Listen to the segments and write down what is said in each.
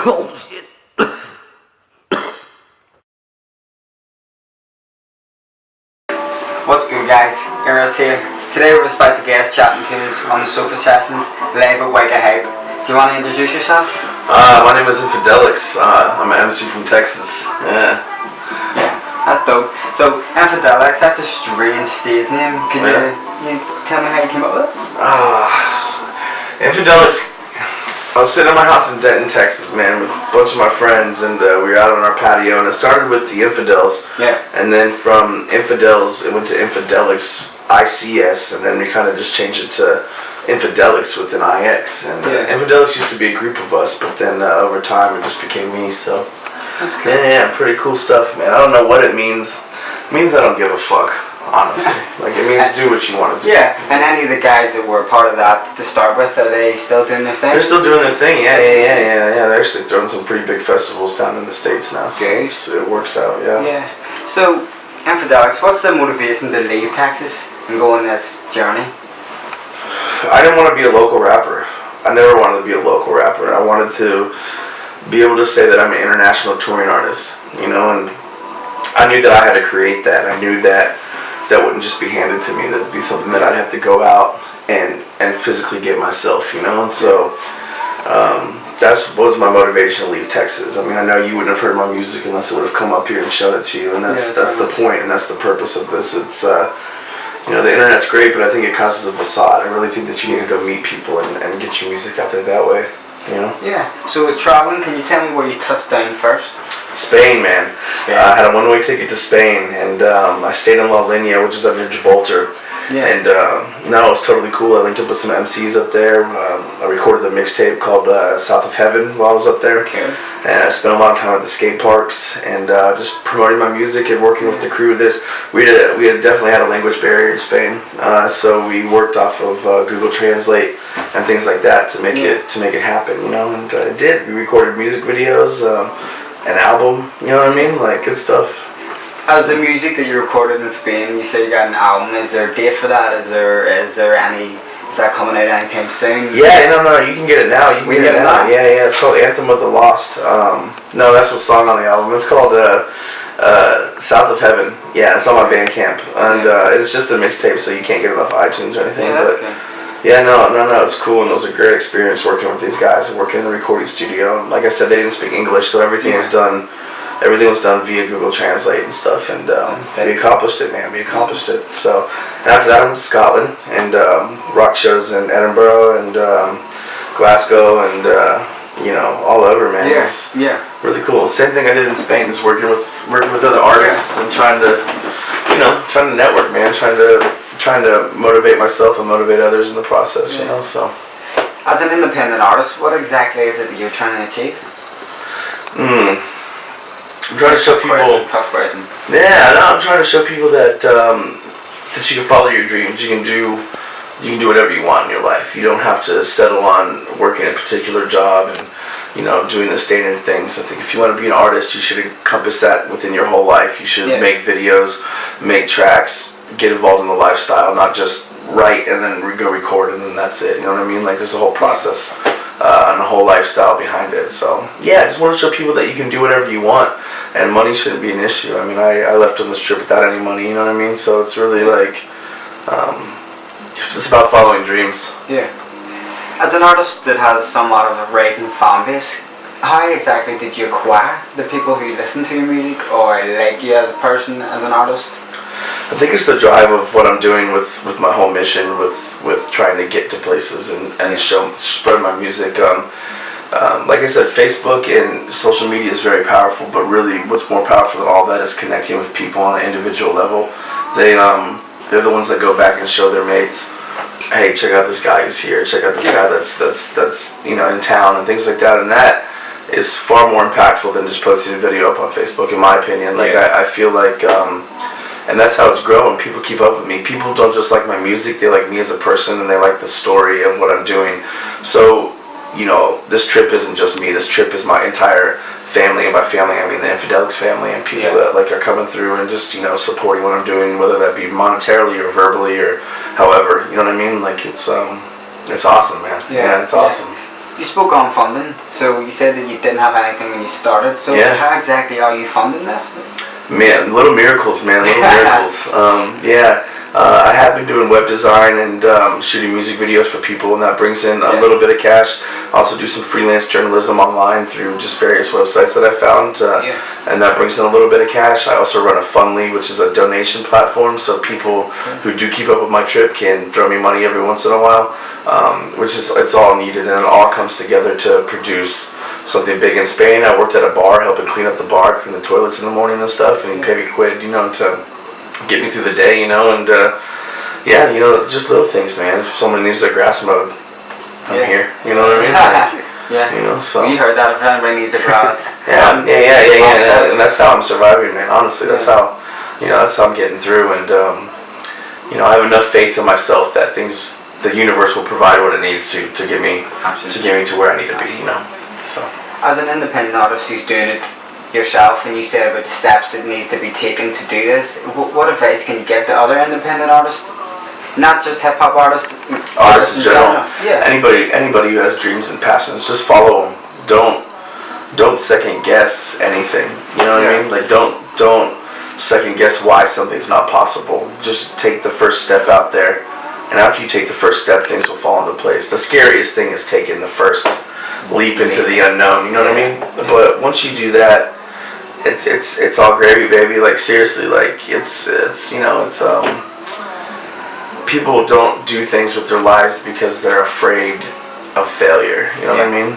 Oh shit. What's good, guys? Eros here. Today we have a special guest chatting to us on the sofa sessions live at WYKAHYPE. Do you want to introduce yourself? My name is Infidelix. I'm an MC from Texas. Yeah, that's dope. So Infidelix, that's a strange stage name. Could you tell me how you came up with it? Infidelix. I was sitting in my house in Denton, Texas, man, with a bunch of my friends, and we were out on our patio, and it started with the Infidels. Yeah. And then from Infidels, it went to Infidelix, ICS, and then we kind of just changed it to Infidelix with an IX. And Infidelix used to be a group of us, but then over time it just became me, so. That's cool. Yeah, pretty cool stuff, man. I don't know what it means. It means I don't give a fuck. Honestly, like it means do what you want to do. Yeah, and any of the guys that were part of that to start with, are they still doing their thing? They're still doing their thing. Yeah. They're actually throwing some pretty big festivals down in the States now. So it works out. Yeah. Yeah. So, Infidelix, what's the motivation to leave Texas and go on this journey? I didn't want to be a local rapper. I never wanted to be a local rapper. I wanted to be able to say that I'm an international touring artist. You know, and I knew that I had to create that. I knew that wouldn't just be handed to me. That'd be something that I'd have to go out and physically get myself, you know. And so that was my motivation to leave Texas. I mean, I know you wouldn't have heard my music unless it would have come up here and shown it to you, and that's the point, and that's the purpose of this. It's you know, the internet's great, but I think it causes a facade. I really think that you need to go meet people and get your music out there that way, you know. Yeah. So with traveling, can you tell me where you touched down first? Spain, man. I had a one-way ticket to Spain, and I stayed in La Linea, which is up near Gibraltar. Yeah. And no, it was totally cool. I linked up with some MCs up there. I recorded a mixtape called South of Heaven while I was up there. Okay. And I spent a lot of time at the skate parks and just promoting my music and working with the crew. We had definitely had a language barrier in Spain, so we worked off of Google Translate and things like that to make it happen, you know. And it did. We recorded music videos. An album, you know what I mean? Like, good stuff. As the music that you recorded in Spain, you say you got an album. Is there a date for that? Is that coming out anytime soon? Yeah, no, you can get it now. You can get it now. Yeah, it's called Anthem of the Lost. No, that's what's song on the album. It's called South of Heaven. Yeah, it's on my Bandcamp, and it's just a mixtape, so you can't get it off iTunes or anything. Yeah, that's good. Yeah, no, it's cool, and it was a great experience working with these guys and working in the recording studio. Like I said, they didn't speak English, so everything was done via Google Translate and stuff, and we accomplished it, man. We accomplished it. So, and after that, I went to Scotland and rock shows in Edinburgh and Glasgow and you know, all over, man. Yeah. Really cool. Same thing I did in Spain, just working with other artists and trying to network, man. Trying to motivate myself and motivate others in the process, you know. So, as an independent artist, what exactly is it that you're trying to achieve? I'm trying to show people. Tough question. Yeah, no, I'm trying to show people that that you can follow your dreams. You can do whatever you want in your life. You don't have to settle on working a particular job and, you know, doing the standard things. I think if you want to be an artist, you should encompass that within your whole life. You should make videos, make tracks, get involved in the lifestyle, not just write and then go record and then that's it. You know what I mean? Like, there's a whole process and a whole lifestyle behind it. So yeah, I just want to show people that you can do whatever you want, and money shouldn't be an issue. I mean, I left on this trip without any money. You know what I mean? So it's really like it's about following dreams. Yeah. As an artist that has somewhat of a rising fan base, how exactly did you acquire the people who listen to your music or like you as a person, as an artist? I think it's the drive of what I'm doing with my whole mission, with trying to get to places and spread my music. Like I said, Facebook and social media is very powerful, but really what's more powerful than all that is connecting with people on an individual level. They're the ones that go back and show their mates, hey, check out this guy who's here, check out this guy that's you know, in town and things like that, and that is far more impactful than just posting a video up on Facebook, in my opinion. Like I feel like and that's how it's growing. People keep up with me. People don't just like my music, they like me as a person, and they like the story of what I'm doing. So, you know, this trip isn't just me. This trip is my entire family, and by family I mean the Infidelix family and people that like are coming through and just, you know, supporting what I'm doing, whether that be monetarily or verbally or however, you know what I mean? Like it's awesome, man. Yeah, it's awesome. You spoke on funding, so you said that you didn't have anything when you started. So Yeah. how exactly are you funding this? Man, little miracles, man, little miracles. I have been doing web design and shooting music videos for people, and that brings in a little bit of cash. I also do some freelance journalism online through just various websites that I found, and that brings in a little bit of cash. I also run a Fundly, which is a donation platform, so people who do keep up with my trip can throw me money every once in a while, which is, it's all needed, and it all comes together to produce something big. In Spain, I worked at a bar helping clean up the bar, clean the toilets in the morning and stuff, and he paid me quid, to get me through the day, and just little things, man. If someone needs their grass mowed, I'm here, you know what I mean? So. We heard that if anybody needs a grass. And that's how I'm surviving, man, honestly. That's how, that's how I'm getting through, and, I have enough faith in myself that the universe will provide what it needs to get me to where I need to be, So. As an independent artist who's doing it yourself, and you said about the steps that needs to be taken to do this, what advice can you give to other independent artists? Not just hip hop artists. Artists in general. Yeah. Anybody who has dreams and passions, just follow them. Don't second guess anything. You know what I mean? Like don't second guess why something's not possible. Just take the first step out there, and after you take the first step, things will fall into place. The scariest thing is taking the first leap into the unknown. You know what I mean? But once you do that, it's all gravy, baby. Like seriously, like it's people don't do things with their lives because they're afraid of failure. You know what I mean?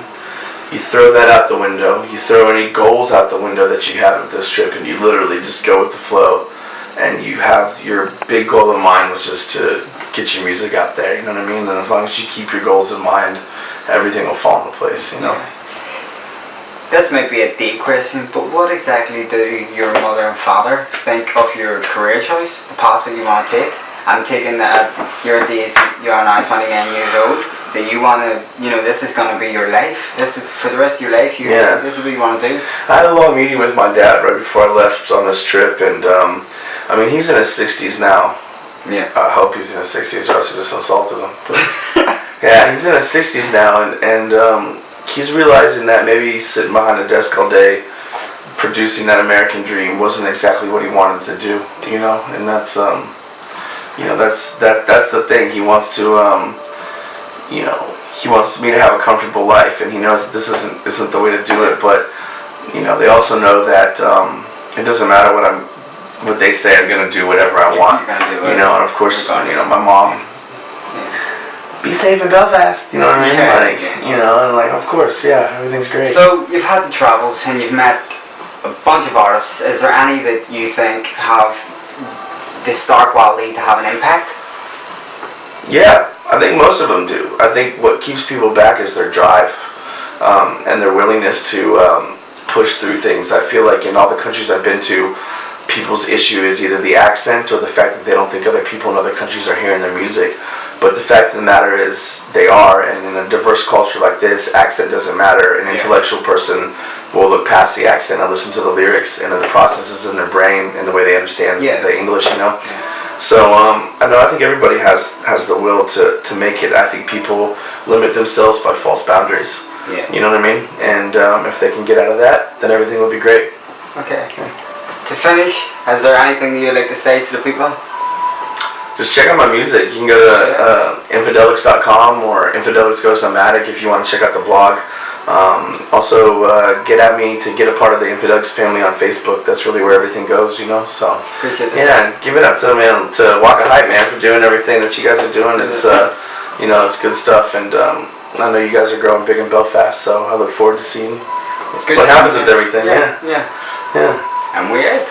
You throw that out the window. You throw any goals out the window that you have with this trip, and you literally just go with the flow. And you have your big goal in mind, which is to get your music out there. You know what I mean? And as long as you keep your goals in mind, everything will fall into place. This might be a deep question, but what exactly do your mother and father think of your career choice, the path that you want to take? I'm taking that you're now 29 years old, that you want to, this is going to be your life. This is for the rest of your life. This is what you want to do. I had a long meeting with my dad right before I left on this trip, and he's in his 60s now. Yeah. I hope he's in his 60s, or else I just insulted him. But, yeah, he's in his 60s now, and he's realizing that maybe sitting behind a desk all day producing that American dream wasn't exactly what he wanted to do, and that's that's the thing. He wants to he wants me to have a comfortable life, and he knows that this isn't the way to do it, but they also know that it doesn't matter what they say. I'm gonna do whatever I want, and of course my mom, be safe in Belfast, you know what I mean? And of course, everything's great. So you've had the travels and you've met a bunch of artists. Is there any that you think have the star quality to have an impact? Yeah, I think most of them do. I think what keeps people back is their drive and their willingness to push through things. I feel like in all the countries I've been to, people's issue is either the accent or the fact that they don't think other people in other countries are hearing their music. But the fact of the matter is they are, and in a diverse culture like this, accent doesn't matter. An intellectual person will look past the accent and listen to the lyrics and the processes in their brain and the way they understand the English, So I think everybody has the will to make it. I think people limit themselves by false boundaries. You know what I mean? And if they can get out of that, then everything will be great. Okay. To finish, is there anything that you'd like to say to the people? Just check out my music. You can go to Infidelix.com or Infidelix Goes Nomadic if you want to check out the blog. Also, get at me to get a part of the Infidelix family on Facebook. That's really where everything goes, So appreciate this. Yeah, and give it up to WYKAHYPE, man, for doing everything that you guys are doing. It's it's good stuff, and I know you guys are growing big in Belfast, so I look forward to seeing what happens with everything. Yeah. And we're it.